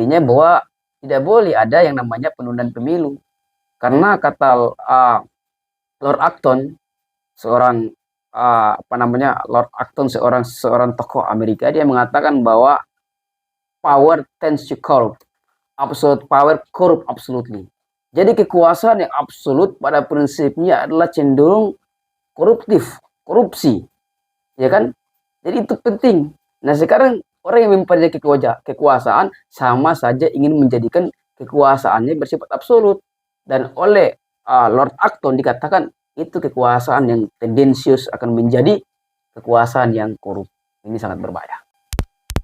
Artinya bahwa tidak boleh ada yang namanya penundaan pemilu. Karena kata Lord Acton, seorang Lord Acton, seorang tokoh Amerika, dia mengatakan bahwa power tends to corrupt, absolute power corrupt absolutely. Jadi kekuasaan yang absolut pada prinsipnya adalah cenderung korupsi, ya kan? Jadi itu penting. Nah sekarang orang yang mempunyai kekuasaan sama saja ingin menjadikan kekuasaannya bersifat absolut. Dan oleh Lord Acton dikatakan itu kekuasaan yang tendensius akan menjadi kekuasaan yang korup. Ini sangat berbahaya.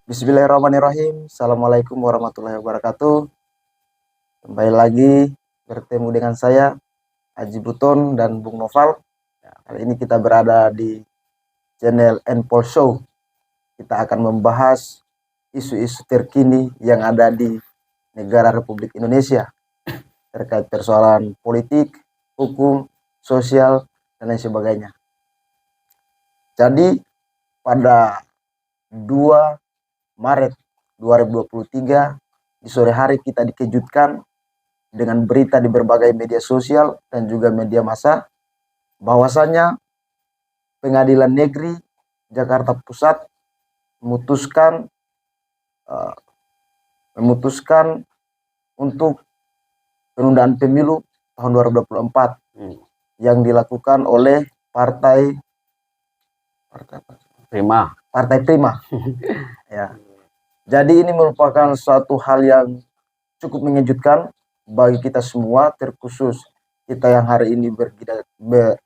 Bismillahirrahmanirrahim. Assalamualaikum warahmatullahi wabarakatuh. Kembali lagi bertemu dengan saya Haji Buton dan Bung Noval. Kali ini kita berada di channel Npol Show. Kita akan membahas isu-isu terkini yang ada di negara Republik Indonesia terkait persoalan politik, hukum, sosial, dan lain sebagainya. Jadi pada 2 Maret 2023 di sore hari kita dikejutkan dengan berita di berbagai media sosial dan juga media massa bahwasanya Pengadilan Negeri Jakarta Pusat memutuskan untuk penundaan pemilu tahun 2024 yang dilakukan oleh Partai Prima. Ya. Jadi ini merupakan suatu hal yang cukup mengejutkan bagi kita semua, terkhusus kita yang hari ini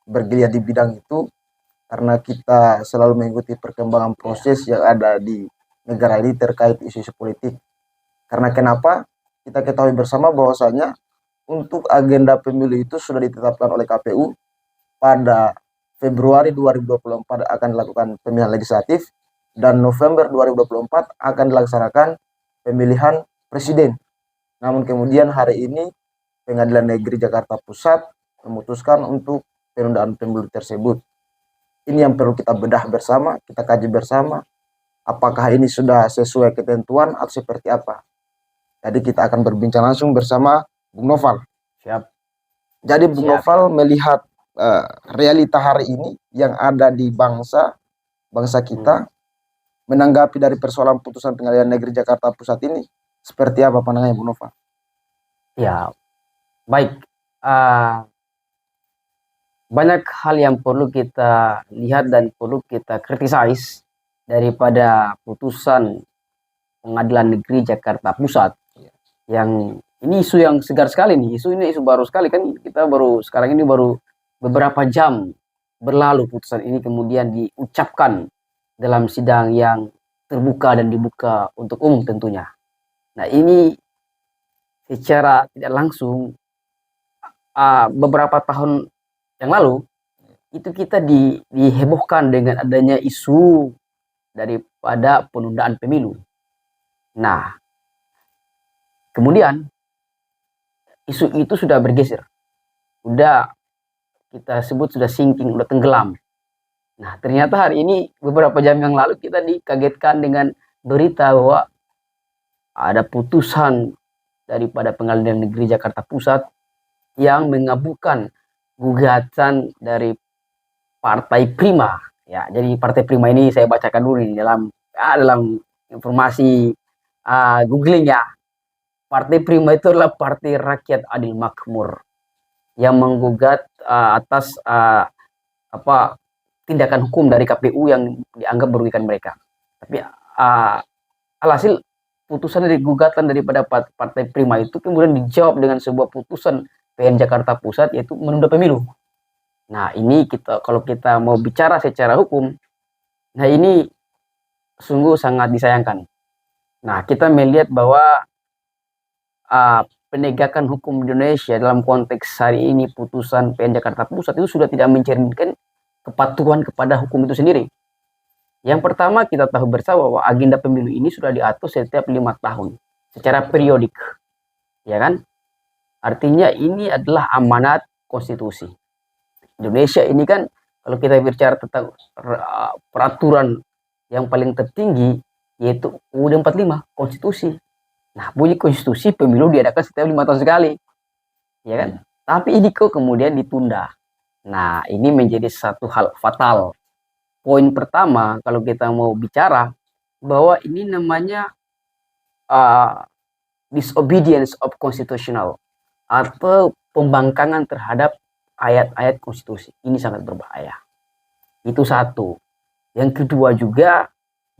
bergeliat di bidang itu, karena kita selalu mengikuti perkembangan proses yang ada di negara ini terkait isu-isu politik. Karena kenapa? Kita ketahui bersama bahwasanya untuk agenda pemilu itu sudah ditetapkan oleh KPU pada Februari 2024 akan dilakukan pemilihan legislatif, dan November 2024 akan dilaksanakan pemilihan presiden. Namun kemudian hari ini Pengadilan Negeri Jakarta Pusat memutuskan untuk penundaan pemilu tersebut. Ini yang perlu kita bedah bersama, kita kaji bersama, apakah ini sudah sesuai ketentuan atau seperti apa. Jadi kita akan berbincang langsung bersama Bung Noval. Siap. Jadi Bung Noval melihat realita hari ini yang ada di bangsa kita, menanggapi dari persoalan putusan Pengadilan Negeri Jakarta Pusat ini, seperti apa pandangannya Bung Noval? Ya, baik. Banyak hal yang perlu kita lihat dan perlu kita kritisais daripada putusan Pengadilan Negeri Jakarta Pusat. Yang ini isu yang segar sekali nih, isu baru sekali kan, kita sekarang ini baru beberapa jam berlalu putusan ini kemudian diucapkan dalam sidang yang terbuka dan dibuka untuk umum tentunya. Nah ini secara tidak langsung beberapa tahun yang lalu itu kita dihebohkan dengan adanya isu daripada penundaan pemilu. Nah kemudian isu itu sudah bergeser, kita sebut sudah sinking, sudah tenggelam. Nah ternyata hari ini beberapa jam yang lalu kita dikagetkan dengan berita bahwa ada putusan daripada Pengadilan Negeri Jakarta Pusat yang mengabulkan gugatan dari Partai Prima. Ya, jadi Partai Prima ini saya bacakan dulu nih dalam informasi googling ya. Partai Prima itu adalah Partai Rakyat Adil Makmur yang menggugat atas tindakan hukum dari KPU yang dianggap merugikan mereka. Tapi alhasil putusan dari gugatan daripada Partai Prima itu kemudian dijawab dengan sebuah putusan PN Jakarta Pusat, yaitu menunda pemilu. Nah ini kalau kita mau bicara secara hukum, nah ini sungguh sangat disayangkan. Nah kita melihat bahwa penegakan hukum Indonesia dalam konteks hari ini putusan PN Jakarta Pusat itu sudah tidak mencerminkan kepatuhan kepada hukum itu sendiri. Yang pertama, kita tahu bersama bahwa agenda pemilu ini sudah diatur setiap 5 tahun secara periodik, ya kan? Artinya ini adalah amanat konstitusi Indonesia. Ini kan kalau kita bicara tentang peraturan yang paling tertinggi, yaitu UUD 45 konstitusi. Nah, bunyi konstitusi pemilu diadakan setiap 5 tahun sekali, ya kan? Tapi ini kok kemudian ditunda. Nah, ini menjadi satu hal fatal. Poin pertama, kalau kita mau bicara bahwa ini namanya uh, disobedience of constitutional atau pembangkangan terhadap ayat-ayat konstitusi. Ini sangat berbahaya. Itu satu. Yang kedua juga,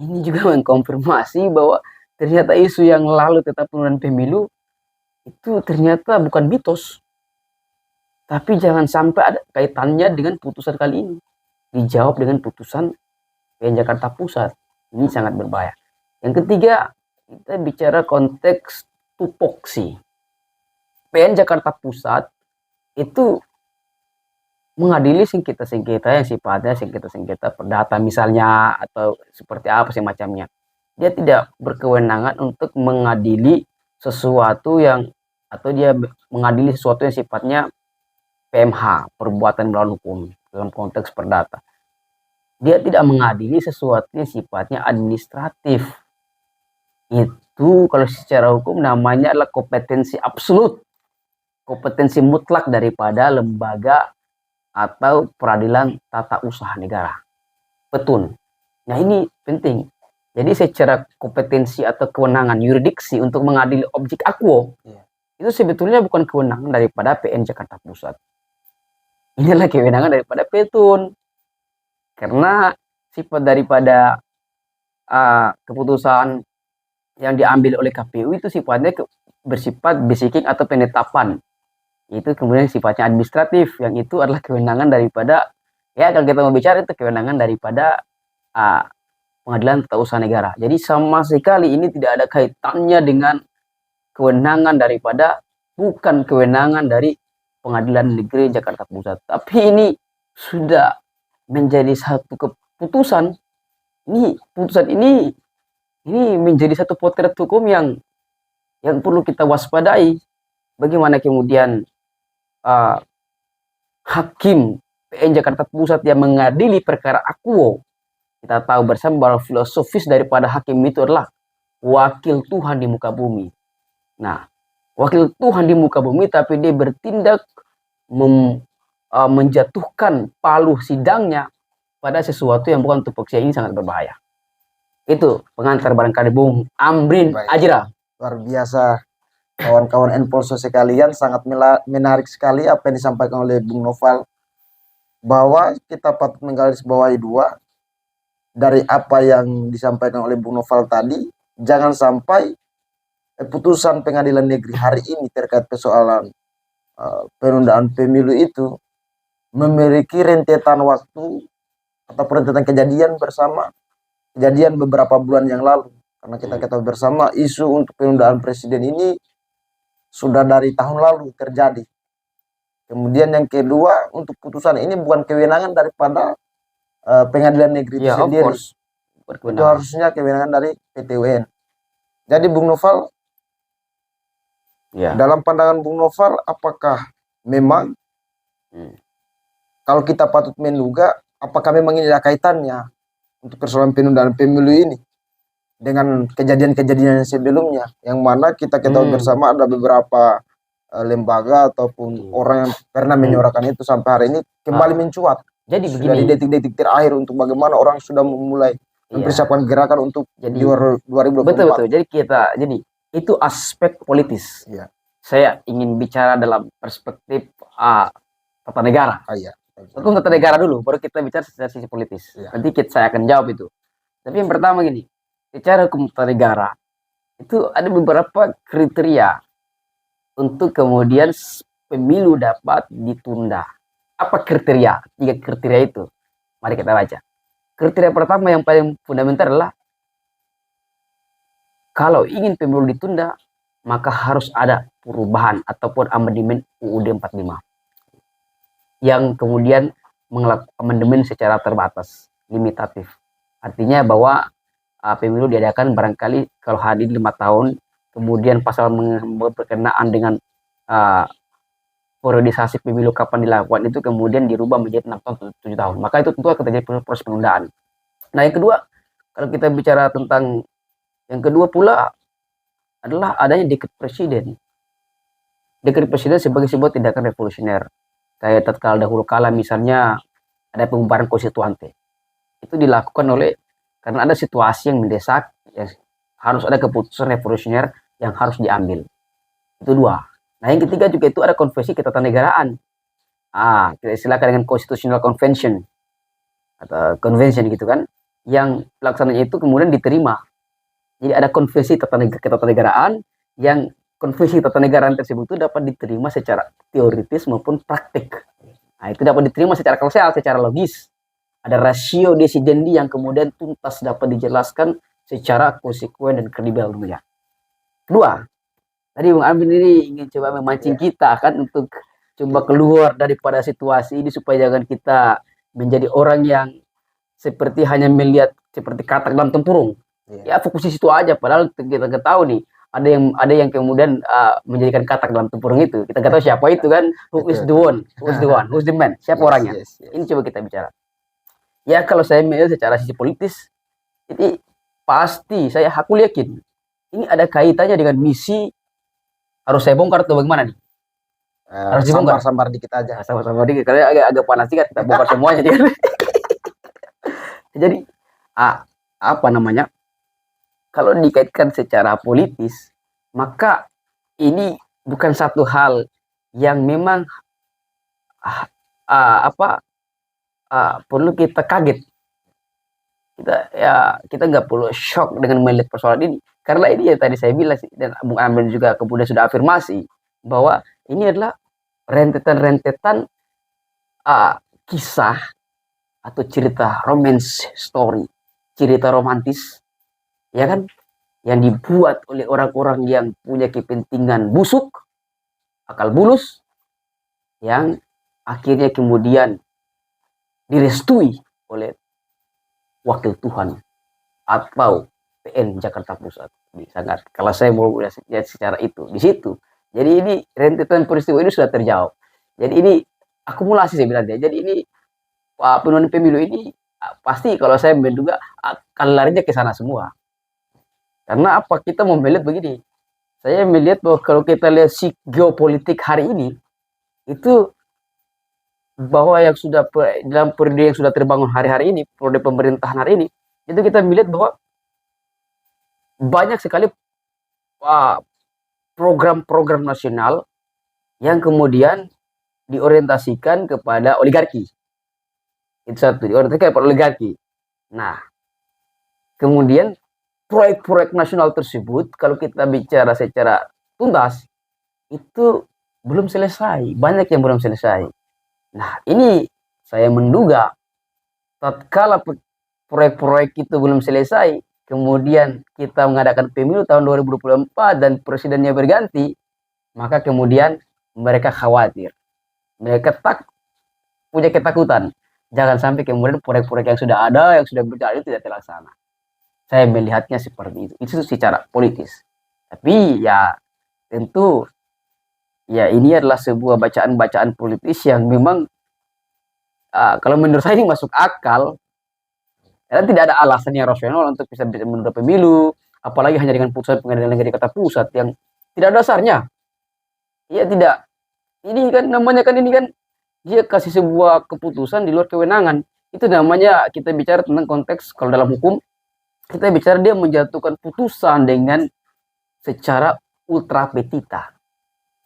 ini juga mengkonfirmasi bahwa ternyata isu yang lalu tentang penundaan pemilu itu ternyata bukan mitos. Tapi jangan sampai ada kaitannya dengan putusan kali ini. Dijawab dengan putusan PN Jakarta Pusat. Ini sangat berbahaya. Yang ketiga, kita bicara konteks tupoksi. PN Jakarta Pusat itu mengadili sengketa-sengketa yang sifatnya sengketa-sengketa perdata misalnya atau seperti apa semacamnya. Dia tidak berkewenangan untuk mengadili sesuatu yang atau dia mengadili sesuatu yang sifatnya PMH, perbuatan melawan hukum dalam konteks perdata. Dia tidak mengadili sesuatu yang sifatnya administratif. Itu kalau secara hukum namanya adalah kompetensi absolut, kompetensi mutlak daripada lembaga atau peradilan tata usaha negara, petun. Nah, ini penting. Jadi secara kompetensi atau kewenangan yurisdiksi untuk mengadili objek akuo, itu sebetulnya bukan kewenangan daripada PN Jakarta Pusat. Inilah kewenangan daripada petun. Karena sifat daripada keputusan yang diambil oleh KPU itu sifatnya bersifat basiking atau penetapan. Itu kemudian sifatnya administratif, yang itu adalah kewenangan daripada, ya kalau kita mau bicara itu kewenangan daripada pengadilan tata usaha negara. Jadi sama sekali ini tidak ada kaitannya dengan kewenangan daripada, bukan kewenangan dari Pengadilan Negeri Jakarta Pusat. Tapi ini sudah menjadi satu keputusan. Ini putusan ini menjadi satu potret hukum yang perlu kita waspadai. Bagaimana kemudian hakim PN Jakarta Pusat yang mengadili perkara akuo, kita tahu bersama bahwa filosofis daripada hakim itu adalah wakil Tuhan di muka bumi. Nah, wakil Tuhan di muka bumi tapi dia bertindak menjatuhkan paluh sidangnya pada sesuatu yang bukan tupoksi, ini sangat berbahaya. Itu pengantar barangkali Bung Amrin Ajira. Luar biasa kawan-kawan Enpolso sekalian, sangat menarik sekali apa yang disampaikan oleh Bung Noval, bahwa kita patut menggarisbawahi dua dari apa yang disampaikan oleh Bung Noval tadi. Jangan sampai putusan pengadilan negeri hari ini terkait persoalan penundaan pemilu itu memiliki rentetan waktu atau rentetan kejadian beberapa bulan yang lalu. Karena kita ketahui bersama isu untuk penundaan presiden ini sudah dari tahun lalu terjadi. Kemudian yang kedua, untuk putusan ini bukan kewenangan daripada pengadilan negeri itu sendiri. Itu harusnya kewenangan dari PT UN. Jadi Bung Noval, dalam pandangan Bung Noval, apakah memang kalau kita patut menduga, apakah memang ini ada kaitannya untuk persoalan penundaan pemilu ini dengan kejadian-kejadian sebelumnya, yang mana kita ketahui bersama ada beberapa lembaga ataupun orang yang pernah menyuarakan itu sampai hari ini kembali mencuat. Jadi sudah di detik-detik terakhir untuk bagaimana orang sudah memulai mempersiapkan gerakan untuk jadi 2024. Betul. Jadi itu aspek politis. Saya ingin bicara dalam perspektif tata negara. Hukum tata negara dulu, baru kita bicara secara sisi politis. Nanti saya akan jawab itu. Tapi yang pertama gini, bicara hukum tata negara itu ada beberapa kriteria untuk kemudian pemilu dapat ditunda. Apa kriteria? 3 kriteria itu. Mari kita baca. Kriteria pertama yang paling fundamental adalah kalau ingin pemilu ditunda, maka harus ada perubahan ataupun amandemen UUD 45 yang kemudian melakukan amandemen secara terbatas, limitatif. Artinya bahwa pemilu diadakan barangkali kalau hadir 5 tahun, kemudian pasal berkenaan dengan periodisasi pemilu kapan dilakukan itu kemudian dirubah menjadi 6 tahun 7 tahun. Maka itu tentu akan terjadi proses penundaan. Nah, yang kedua, kalau kita bicara tentang yang kedua pula, adalah adanya dekret presiden. Dekret presiden sebagai sebuah tindakan revolusioner. Kayak tatkala dahulu kala misalnya ada pembubaran konstituante. Itu dilakukan oleh karena ada situasi yang mendesak, ya, harus ada keputusan revolusioner yang harus diambil. Itu dua. Nah, yang ketiga juga itu ada konvensi ketatanegaraan. Kita istilahkan dengan constitutional convention atau convention gitu kan, yang pelaksananya itu kemudian diterima. Jadi ada konvensi ketatanegaraan yang konvensi ketatanegaraan tersebut itu dapat diterima secara teoritis maupun praktik. Nah, itu dapat diterima secara kausal, secara logis. Ada rasio desidendi yang kemudian tuntas dapat dijelaskan secara konsekuen dan kredibel dulu ya. Kedua, tadi Bung Amin ini ingin coba memancing kita kan untuk coba keluar daripada situasi ini supaya jangan kita menjadi orang yang seperti hanya melihat seperti katak dalam tempurung. Ya fokus di situ aja, padahal kita nggak tahu nih ada yang kemudian menjadikan katak dalam tempurung itu. Kita nggak tahu siapa itu kan, who is the one, who's the man, siapa orangnya. Ini coba kita bicara. Ya kalau saya melihat secara sisi politis, ini pasti aku yakin ini ada kaitannya dengan misi. Harus saya bongkar atau bagaimana nih? Harus dibongkar. Sambar dikit aja. Sambar dikit, karena agak panas dikit, kita bongkar semuanya. Jadi apa namanya? Kalau dikaitkan secara politis, maka ini bukan satu hal yang memang perlu kita kaget. Kita nggak perlu shock dengan melihat persoalan ini, karena ini ya tadi saya bilang dan Bung Amin juga kemudian sudah afirmasi bahwa ini adalah rentetan kisah atau cerita romance story, cerita romantis, ya kan, yang dibuat oleh orang-orang yang punya kepentingan busuk, akal bulus, yang akhirnya kemudian direstui oleh wakil Tuhan atau PN Jakarta Pusat. Sangat, kalau saya mau lihat secara itu di situ. Jadi ini rentetan peristiwa ini sudah terjawab. Jadi ini akumulasi saya bilang dia. Jadi ini penundaan pemilu ini pasti kalau saya menduga akan larinya ke sana semua. Karena apa, kita mau melihat begini. Saya melihat bahwa kalau kita lihat si geopolitik hari ini itu bahwa yang sudah dalam periode yang sudah terbangun hari-hari ini, periode pemerintahan hari ini, itu kita melihat bahwa banyak sekali program-program nasional yang kemudian diorientasikan kepada oligarki. Itu satu, diorientasikan kepada oligarki. Nah, kemudian proyek-proyek nasional tersebut, kalau kita bicara secara tuntas, itu belum selesai. Banyak yang belum selesai. Nah, ini saya menduga tatkala proyek-proyek itu belum selesai, kemudian kita mengadakan pemilu tahun 2024 dan presidennya berganti, maka kemudian mereka khawatir. Mereka punya ketakutan. Jangan sampai kemudian proyek-proyek yang sudah ada, yang sudah berjalan itu tidak terlaksana. Saya melihatnya seperti itu. Itu secara politis. Tapi ya tentu ya ini adalah sebuah bacaan-bacaan politis yang memang kalau menurut saya ini masuk akal. Karena tidak ada alasan yang rasional untuk bisa menunda pemilu, apalagi hanya dengan putusan pengadilan negeri Jakarta Pusat yang tidak ada dasarnya. Ya tidak. Ini kan namanya kan ini kan dia kasih sebuah keputusan di luar kewenangan. Itu namanya kita bicara tentang konteks, kalau dalam hukum kita bicara dia menjatuhkan putusan dengan secara ultra petita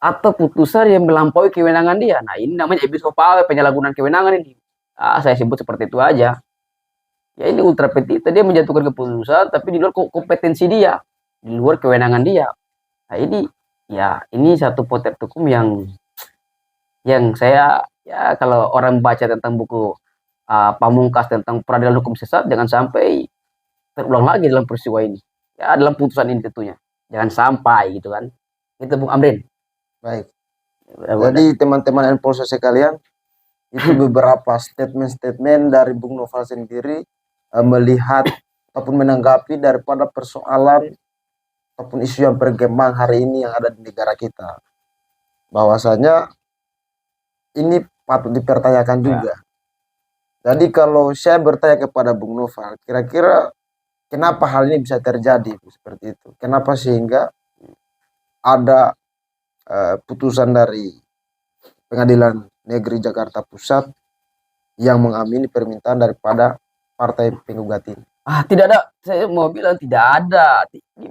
atau putusan yang melampaui kewenangan dia. Nah, ini namanya abuse of power, penyalahgunaan kewenangan ini. Saya sebut seperti itu aja. Ya ini ultra petita, dia menjatuhkan keputusan tapi di luar kompetensi dia, di luar kewenangan dia. Nah, ini satu potret hukum yang saya ya kalau orang baca tentang buku Pamungkas tentang peradilan hukum sesat, jangan sampai terulang lagi dalam peristiwa ini. Ya dalam putusan ini tentunya. Jangan sampai gitu kan. Itu Bung Amrin. Baik. Jadi teman-teman Enpolsa sekalian, itu beberapa statement-statement dari Bung Noval sendiri melihat ataupun menanggapi daripada persoalan ataupun isu yang bergembang hari ini yang ada di negara kita. Bahwasanya ini patut dipertanyakan juga. Jadi kalau saya bertanya kepada Bung Noval, kira-kira kenapa hal ini bisa terjadi seperti itu? Kenapa sehingga ada putusan dari Pengadilan Negeri Jakarta Pusat yang mengamini permintaan daripada partai penggugat ini. Tidak ada. Saya mau bilang tidak ada.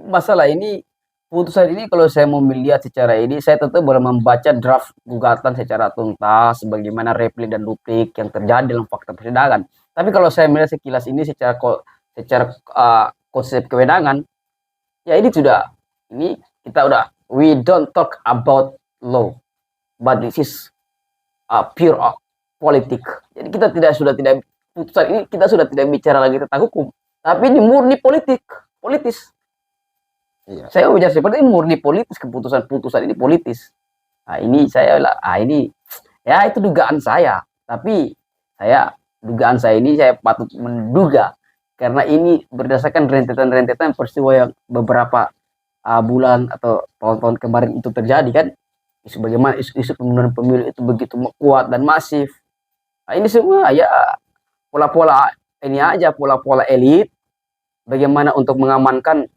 Masalah ini, putusan ini kalau saya mau melihat secara ini, saya tetap boleh membaca draft gugatan secara tuntas, bagaimana replik dan duplik yang terjadi dalam fakta persidangan. Tapi kalau saya melihat sekilas ini secara konsep kewenangan, ya ini kita udah, we don't talk about law, but this is pure politik. Jadi kita tidak putusan ini, kita sudah tidak bicara lagi tentang hukum, tapi ini murni politis. Iya. Saya bicara seperti ini murni politis, keputusan-putusan ini politis. Nah, ini ini ya itu dugaan saya. Tapi dugaan saya ini saya patut menduga karena ini berdasarkan rentetan peristiwa yang beberapa bulan atau tahun-tahun kemarin itu terjadi kan. Bagaimana isu pengunduran pemilu itu begitu kuat dan masif. Nah, ini semua ya pola-pola elit bagaimana untuk mengamankan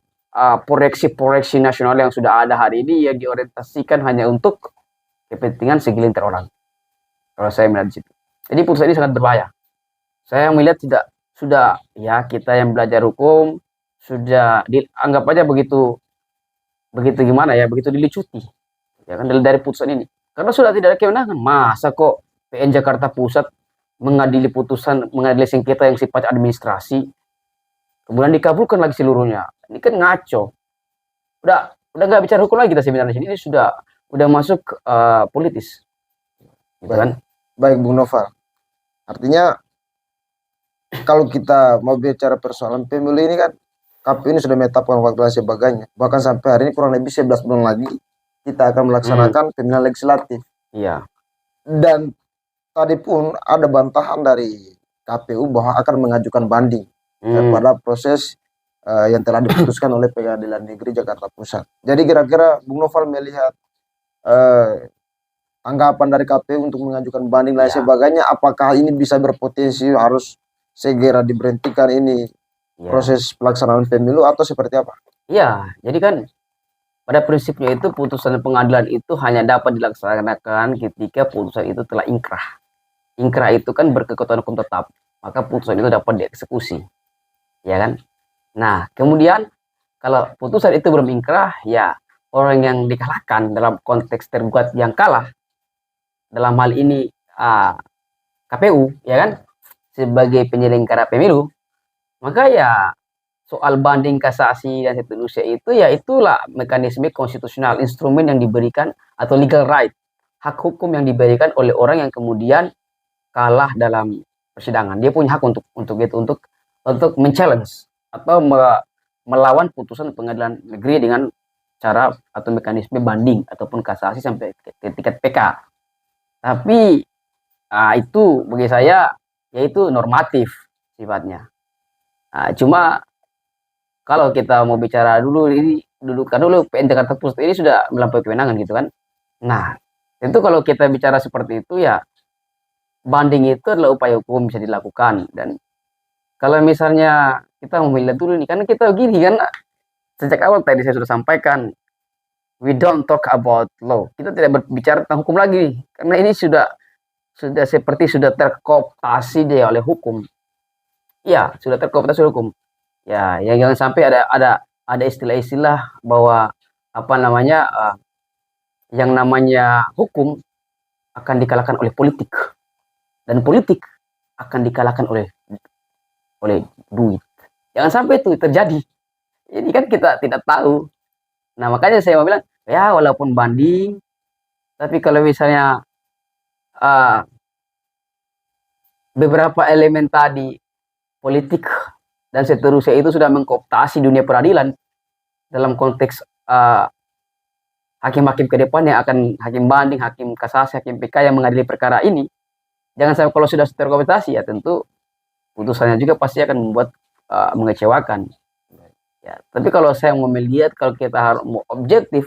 proyeksi nasional yang sudah ada hari ini yang diorientasikan hanya untuk kepentingan segelintir orang. Kalau saya melihat di situ. Jadi putusan ini sangat berbahaya. Saya melihat sudah ya kita yang belajar hukum sudah dianggap aja begitu gimana ya, begitu dilicuti. Ya kan dari putusan ini. Karena sudah tidak ada kewenangan. Masa kok PN Jakarta Pusat mengadili sengketa yang sifat administrasi kemudian dikabulkan lagi seluruhnya. Ini kan ngaco. Udah nggak bicara hukum lagi kita sebenarnya di sini. Ini udah masuk politis. Gitu kan? Baik Bung Noval. Artinya kalau kita mau bicara persoalan pemilu ini kan KPU ini sudah menetapkan waktu dan sebagainya. Bahkan sampai hari ini kurang lebih 11 bulan lagi kita akan melaksanakan pemilihan legislatif. Iya. Dan tadi pun ada bantahan dari KPU bahwa akan mengajukan banding kepada proses yang telah diputuskan oleh Pengadilan Negeri Jakarta Pusat. Jadi kira-kira Bung Noval melihat tanggapan dari KPU untuk mengajukan banding dan sebagainya, apakah ini bisa berpotensi harus segera diberhentikan ini proses pelaksanaan pemilu atau seperti apa? Iya, jadi kan pada prinsipnya itu putusan pengadilan itu hanya dapat dilaksanakan ketika putusan itu telah ingkrah. Ingkrah itu kan berkekuatan hukum tetap, maka putusan itu dapat dieksekusi. Ya kan? Nah, kemudian kalau putusan itu belum ingkrah, ya orang yang dikalahkan dalam konteks tergugat yang kalah, dalam hal ini KPU, ya kan, sebagai penyelenggara pemilu, maka ya soal banding kasasi dan seterusnya itu ya itulah mekanisme konstitusional, instrumen yang diberikan atau legal right, hak hukum yang diberikan oleh orang yang kemudian kalah dalam persidangan. Dia punya hak untuk men-challenge atau melawan putusan pengadilan negeri dengan cara atau mekanisme banding ataupun kasasi sampai ke tingkat PK. Tapi itu bagi saya yaitu normatif sifatnya. Cuma kalau kita mau bicara dulu PN Jakarta Pusat ini sudah melampaui kewenangan gitu kan. Nah, tentu kalau kita bicara seperti itu ya banding itu adalah upaya hukum bisa dilakukan. Dan kalau misalnya kita mau melihat dulu nih, karena kita gini kan, sejak awal tadi saya sudah sampaikan, we don't talk about law. Kita tidak berbicara tentang hukum lagi, karena ini sudah terkooptasi dia oleh hukum. Iya, sudah terkooptasi hukum. Ya, yang jangan sampai ada istilah-istilah bahwa yang namanya hukum akan dikalahkan oleh politik dan politik akan dikalahkan oleh duit. Jangan sampai itu terjadi. Ini kan kita tidak tahu. Nah, makanya saya mau bilang, ya walaupun banding, tapi kalau misalnya beberapa elemen tadi politik dan seterusnya itu sudah mengkooptasi dunia peradilan dalam konteks hakim-hakim ke depannya akan hakim banding, hakim kasasi, hakim PK yang mengadili perkara ini. Jangan sampai kalau sudah terkooptasi ya tentu putusannya juga pasti akan membuat mengecewakan. Ya, tapi kalau saya mau melihat, kalau kita harus mau objektif,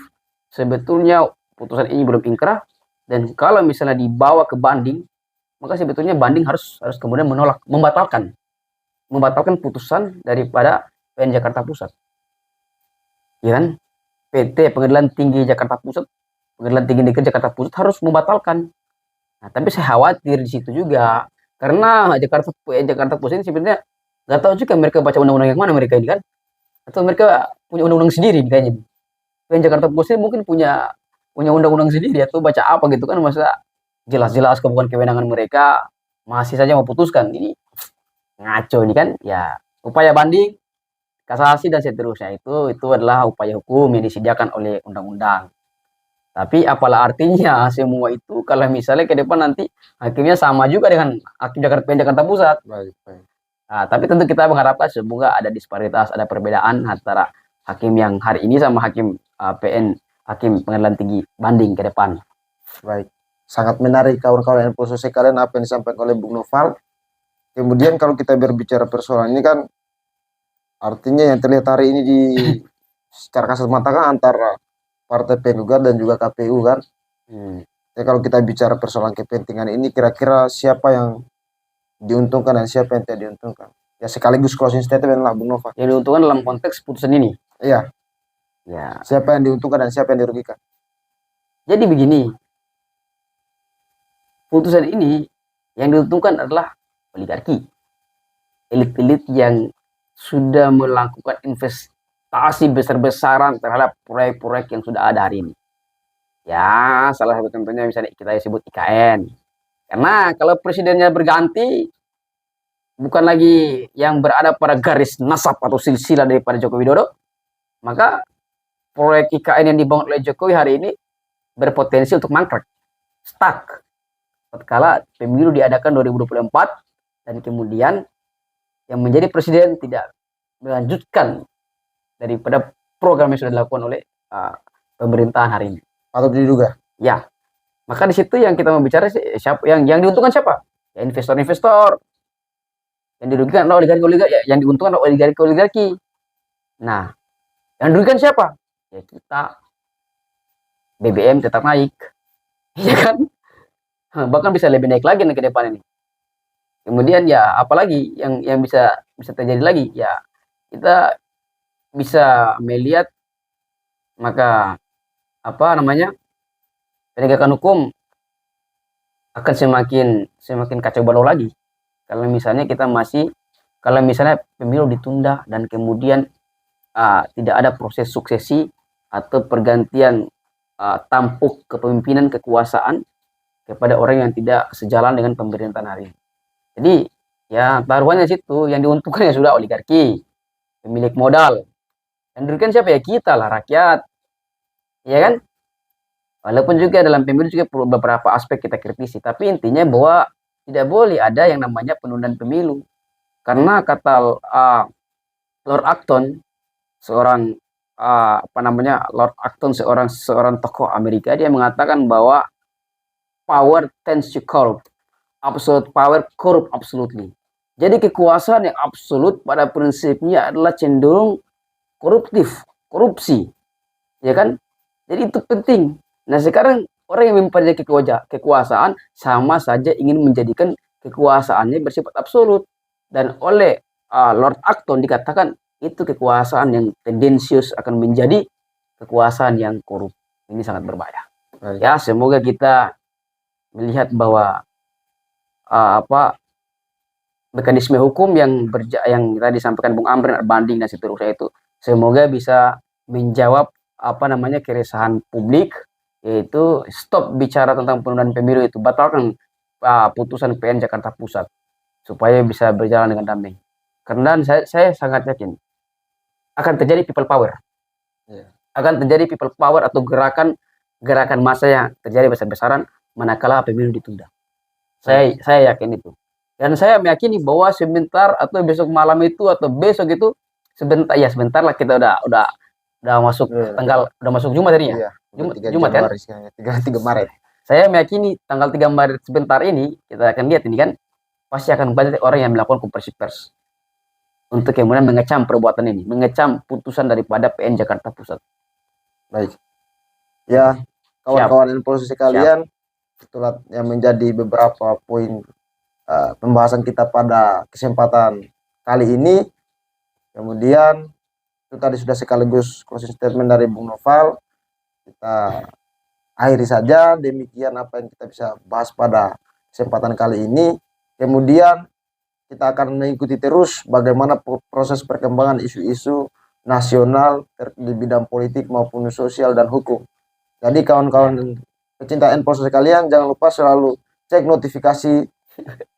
sebetulnya putusan ini belum ingkrah, dan kalau misalnya dibawa ke banding, maka sebetulnya banding harus kemudian membatalkan putusan daripada PN Jakarta Pusat. Ya kan? PT Pengadilan Tinggi Jakarta Pusat, Pengadilan Tinggi Negeri Jakarta Pusat harus membatalkan. Nah, tapi saya khawatir di situ juga karena Jakarta Pusat ini sebenarnya nggak tahu juga mereka baca undang-undang yang mana mereka ini kan, atau mereka punya undang-undang sendiri kayaknya. PN Jakarta Pusat mungkin punya punya undang-undang sendiri atau baca apa gitu kan, masa jelas-jelas bukan kewenangan mereka masih saja mau putuskan. Ini ngaco ini kan ya. Upaya banding, kasasi dan seterusnya itu adalah upaya hukum yang disediakan oleh undang-undang. Tapi apalah artinya semua itu kalau misalnya ke depan nanti hakimnya sama juga dengan hakim Jakarta Pusat. Baik, baik. Nah, tapi tentu kita mengharapkan semoga ada disparitas, ada perbedaan antara hakim yang hari ini sama hakim hakim pengadilan tinggi banding ke depan. Baik. Sangat menarik kawan-kawan info sekalian apa yang disampaikan oleh Bung Noval. Kemudian kalau kita berbicara persoalan ini kan artinya yang terlihat hari ini di secara kasat mata kan antara partai penggugat dan juga KPU kan. Ya, kalau kita bicara persoalan kepentingan ini kira-kira siapa yang diuntungkan dan siapa yang tidak diuntungkan? Ya sekaligus closing statement lah Bung Nova. Yang diuntungkan dalam konteks putusan ini. Iya. Ya. Siapa yang diuntungkan dan siapa yang dirugikan? Jadi begini, putusan ini yang diuntungkan adalah oligarki, elit-elit yang sudah melakukan investasi besar-besaran terhadap proyek-proyek yang sudah ada hari ini. Ya, salah satu contohnya misalnya kita sebut IKN. Karena kalau presidennya berganti, bukan lagi yang berada pada garis nasab atau silsilah daripada Joko Widodo, maka proyek IKN yang dibangun oleh Jokowi hari ini berpotensi untuk mangkrak, stuck. Tatkala pemilu diadakan 2024 dan kemudian yang menjadi presiden tidak melanjutkan daripada program yang sudah dilakukan oleh pemerintahan hari ini. Atau diduga? Ya, maka di situ yang kita mau bicara siapa yang diuntungkan siapa? Ya investor-investor. Yang dirugikan adalah oligarki-oligarki, yang diuntungkan adalah oligarki-oligarki. Nah, yang dirugikan siapa? Ya kita. BBM tetap naik, ya kan? Bahkan bisa lebih naik lagi ke depan ini. Kemudian ya apalagi yang bisa terjadi lagi? Ya kita bisa melihat maka penegakan hukum akan semakin kacau balau lagi kalau misalnya pemilu ditunda dan kemudian tidak ada proses suksesi atau pergantian tampuk kepemimpinan kekuasaan kepada orang yang tidak sejalan dengan pemerintahan hari ini. Jadi ya taruhannya situ, yang diuntungkan ya sudah oligarki, pemilik modal. Yang dirugikan siapa? Ya kita lah, rakyat. Ya kan? Walaupun juga dalam pemilu juga beberapa aspek kita kritisi, tapi intinya bahwa tidak boleh ada yang namanya penundaan pemilu. Karena kata Lord Acton, seorang Lord Acton, seorang tokoh Amerika, dia mengatakan bahwa power tends to corrupt, absolute power corrupt absolutely. Jadi kekuasaan yang absolut pada prinsipnya adalah cenderung korupsi, ya kan? Jadi itu penting. Nah sekarang orang yang mempunyai kekuasaan sama saja ingin menjadikan kekuasaannya bersifat absolut, dan oleh Lord Acton dikatakan itu kekuasaan yang tendensius akan menjadi kekuasaan yang korup. Ini sangat berbahaya. Ya semoga kita melihat bahwa mekanisme hukum yang tadi disampaikan Bung Amrin, banding dan seterusnya itu semoga bisa menjawab keresahan publik, yaitu stop bicara tentang penundaan pemilu, itu batalkan putusan PN Jakarta Pusat supaya bisa berjalan dengan damai. Karena saya sangat yakin akan terjadi people power, akan terjadi people power atau gerakan massa yang terjadi besar-besaran manakala pemilu ditunda. Saya yakin itu, dan saya meyakini bahwa sebentar atau besok malam itu atau besok itu sebentar lah, kita udah masuk udah masuk Jumat tadi ya. Jumat kan? 3 Maret. Saya meyakini tanggal 3 Maret sebentar ini kita akan lihat ini kan pasti akan banyak orang yang melakukan konferensi pers untuk kemudian mengecam perbuatan ini, mengecam putusan daripada PN Jakarta Pusat. Baik. Ya, kawan-kawan info sekalian, itulah yang menjadi beberapa poin pembahasan kita pada kesempatan kali ini. Kemudian Itu tadi sudah sekaligus closing statement dari Bung Noval. Kita akhiri saja, demikian apa yang kita bisa bahas pada kesempatan kali ini. Kemudian kita akan mengikuti terus bagaimana proses perkembangan isu-isu nasional di bidang politik maupun sosial dan hukum. Jadi kawan-kawan pecinta Npos sekalian, jangan lupa selalu cek notifikasi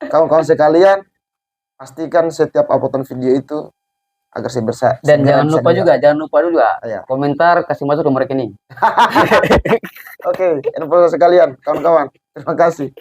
kawan-kawan sekalian, pastikan setiap uploadan video itu agar Dan jangan lupa juga ya. komentar, kasih masuk nomor rekening. Oke, Npos sekalian, kawan-kawan, terima kasih.